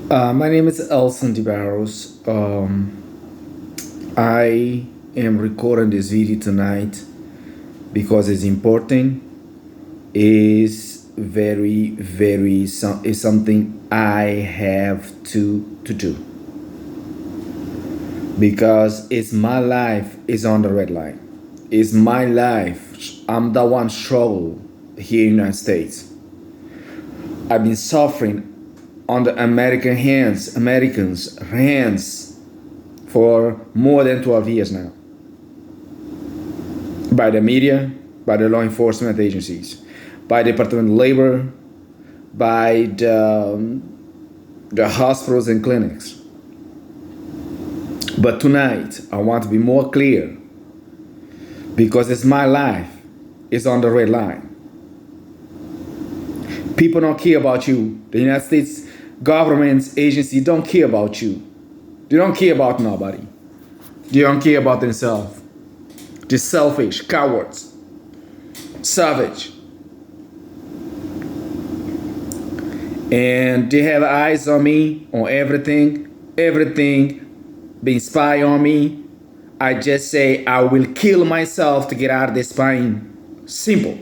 My name is Elson DeBarros. I am recording this video tonight because it's important. Is very, very is something I have to do because it's my life is on the red line. It's my life. I'm the one struggle here in the United States. I've been suffering on the Americans' hands for more than 12 years now. By the media, by the law enforcement agencies, by the Department of Labor, by the hospitals and clinics. But tonight, I want to be more clear because it's my life. It's on the red line. People don't care about you. The United States government's agency don't care about you. They don't care about nobody. They don't care about themselves. They're selfish, cowards, savage. And they have eyes on me, on everything being spy on me. I just say I will kill myself to get out of this pain. Simple.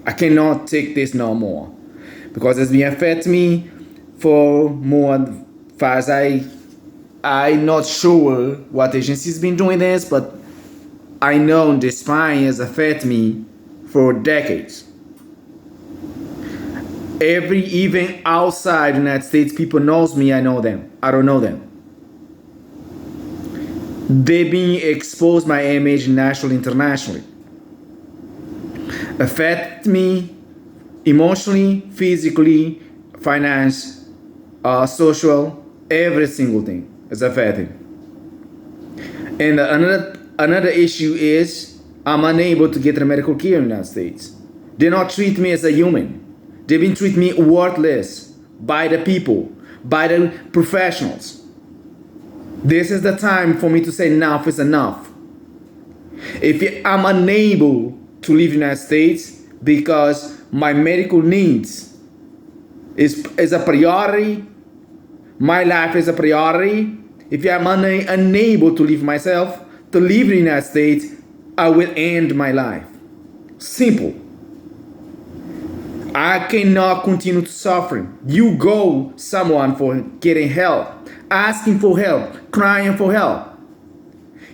I cannot take this no more. Because it's been affect me for more fast. I'm not sure what agency's been doing this, but I know this spine has affected me for decades. Even outside the United States, people knows me, I know them. I don't know them. They being exposed my image nationally, internationally. Affect me emotionally, physically, finance, social, every single thing is affecting. And another issue is I'm unable to get the medical care in the United States. They not treat me as a human. They've been treating me worthless by the people, by the professionals. This is the time for me to say enough is enough. If I'm unable to leave the United States because my medical needs is a priority, my life is a priority. If I'm unable to leave myself, to leave the United States, I will end my life. Simple. I cannot continue to suffering. You go someone for getting help, asking for help, crying for help.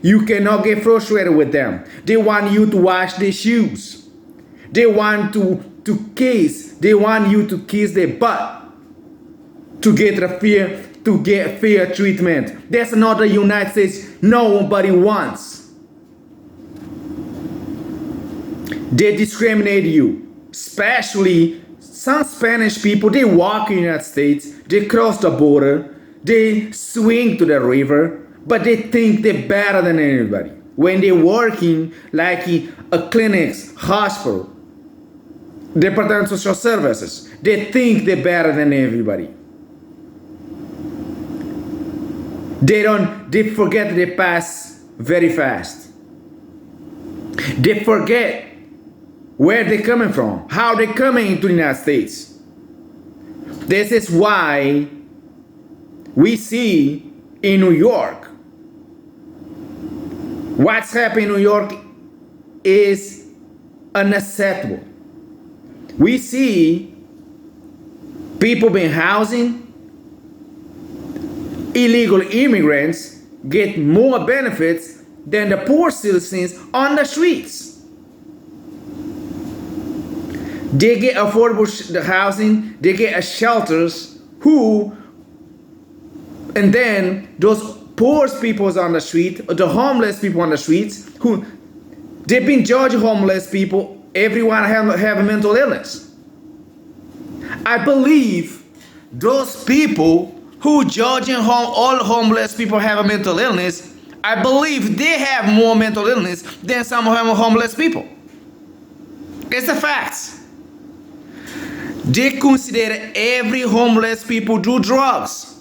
You cannot get frustrated with them. They want you to wash their shoes. They want to kiss. They want you to kiss their butt to get fair treatment. That's not the United States nobody wants. They discriminate you. Especially some Spanish people, they walk in the United States, they cross the border, they swing to the river, but they think they're better than anybody. When they're working like in a clinics, hospital, Department of Social Services, they think they're better than everybody. They forget their past very fast. They forget where they're coming from, how they're coming into the United States. This is why we see in New York, what's happening in New York is unacceptable. We see people being housing, illegal immigrants get more benefits than the poor citizens on the streets. They get affordable housing, they get shelters, and then those poor people on the street, the homeless people on the streets, they've been judging homeless people, everyone have a mental illness. I believe those people who judging all homeless people have a mental illness, I believe they have more mental illness than some homeless people. It's a fact. They consider every homeless people do drugs.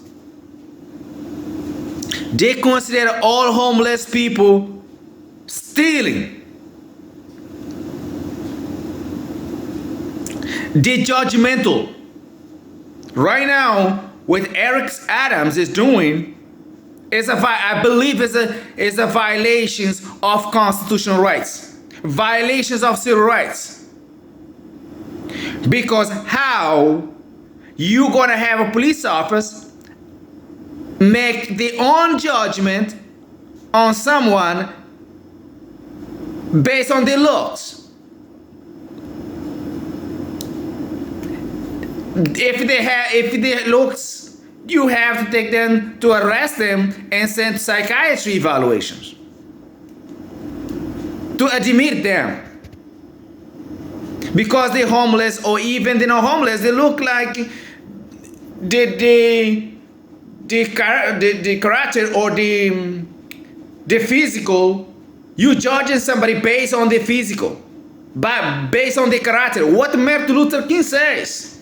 They consider all homeless people stealing. They judgmental. Right now, what Eric Adams is doing is I believe is a violations of constitutional rights, violations of civil rights. Because how you gonna have a police officer make their own judgment on someone based on their looks? If they looks, you have to take them to arrest them and send psychiatry evaluations to admit them because they're homeless, or even they're not homeless. They look like the character or the physical. You judging somebody based on the physical, but based on the character. What Martin Luther King says.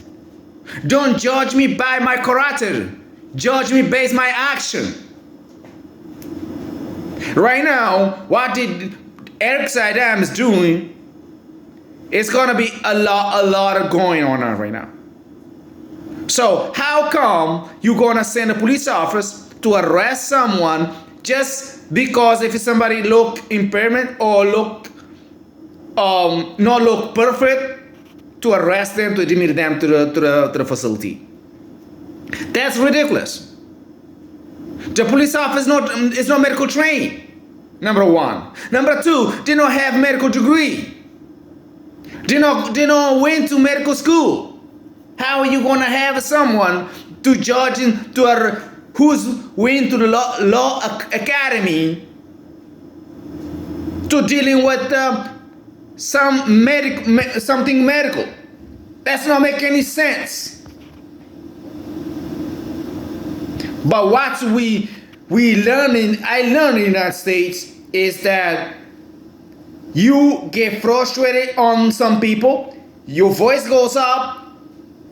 Don't judge me by my character. Judge me based on my action. Right now, what did Eric Adams doing? It's gonna be a lot of going on right now. So how come you gonna send a police officer to arrest someone just because if somebody look impairment or look not look perfect, to arrest them, to admit them to the facility? That's ridiculous. The police officer is not medical trained, number one. Number two, they don't have medical degree. They don't went to medical school. How are you gonna have someone to judge who's went to the law academy to dealing with something medical? That's not make any sense. But what I learned in the United States is that you get frustrated on some people, your voice goes up,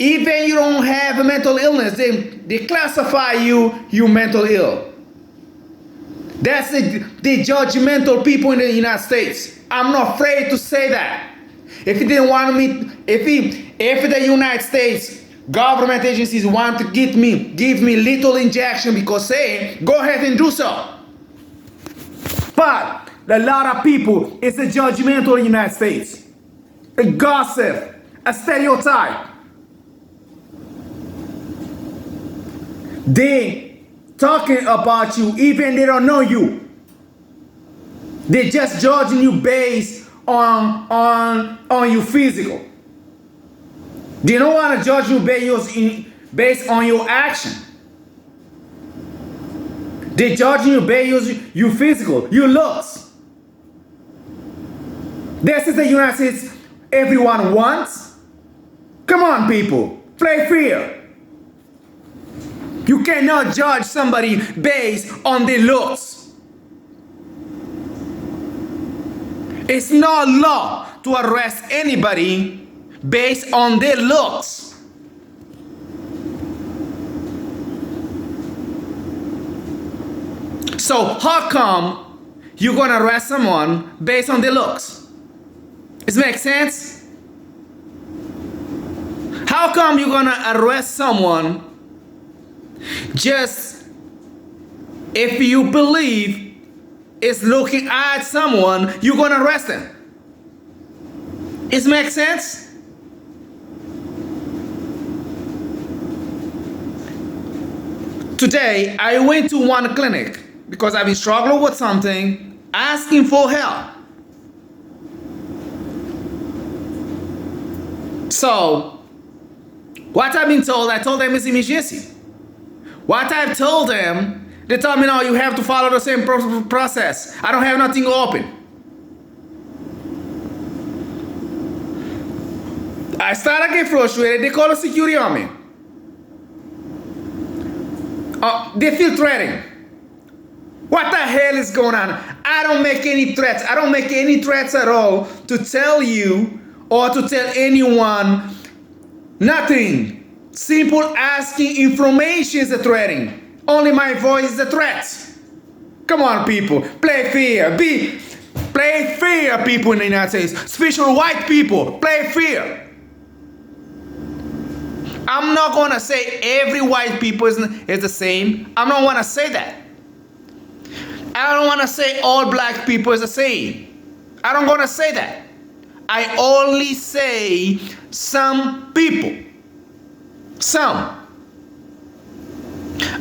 even you don't have a mental illness, they classify you mental ill. That's the judgmental people in the United States. I'm not afraid to say that. If he didn't want me, if the United States government agencies want to give me little injection because go ahead and do so. But a lot of people, it's a judgmental in the United States, a gossip, a stereotype. They talking about you even they don't know you. They just judging you based on your physical. They don't want to judge you based on your action. They judge you based on your physical, your looks. This is the United States everyone wants. Come on, people, play fair. You cannot judge somebody based on their looks. It's not law to arrest anybody based on their looks. So how come you're gonna arrest someone based on their looks? Does it make sense? How come you're gonna arrest someone just if you believe is looking at someone, you're gonna arrest them? Does it make sense? Today, I went to one clinic because I've been struggling with something, asking for help. So, what I've been told, I told them it's emergency. What I've told them, they told me, no, you have to follow the same process. I don't have nothing open. I started getting frustrated. They call the security on me. They feel threatening. What the hell is going on? I don't make any threats. I don't make any threats at all to tell you or to tell anyone nothing. Simple asking information is a threatening. Only my voice is a threat. Come on, people. Play fair. Play fair, people in the United States. Especially white people. Play fair. I'm not gonna say every white people is the same. I don't wanna say that. I don't wanna say all black people is the same. I don't gonna say that. I only say some people. Some.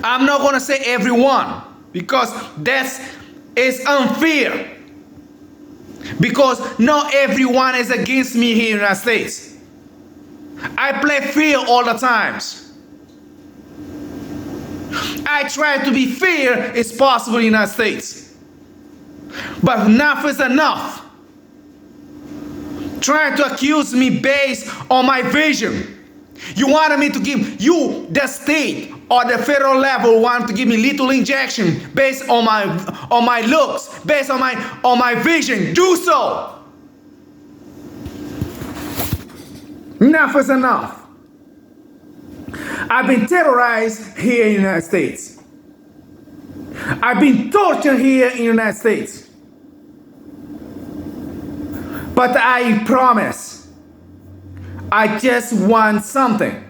I'm not gonna say everyone because that is unfair. Because not everyone is against me here in the United States. I play fair all the times. I try to be fair as possible in the United States. But enough is enough. Trying to accuse me based on my vision. You wanted me to give you, the state or the federal level, want to give me little injection based on my looks, based on my vision. Do so. Enough is enough. I've been terrorized here in the United States. I've been tortured here in the United States. But I promise, I just want something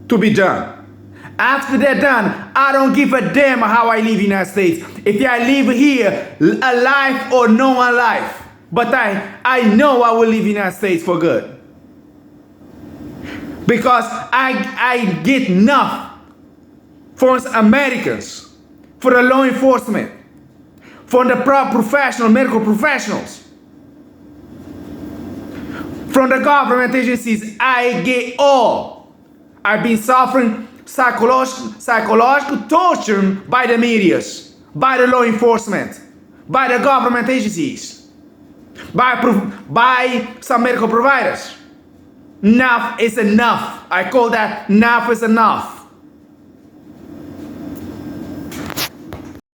to be done. After they're done, I don't give a damn how I live in the United States. If I live here, alive or no alive. But I know I will live in the United States for good. Because I get enough for Americans, for the law enforcement, for the medical professionals, from the government agencies. I get all. I've been suffering psychological torture by the medias, by the law enforcement, by the government agencies, by some medical providers. Enough is enough. I call that enough is enough.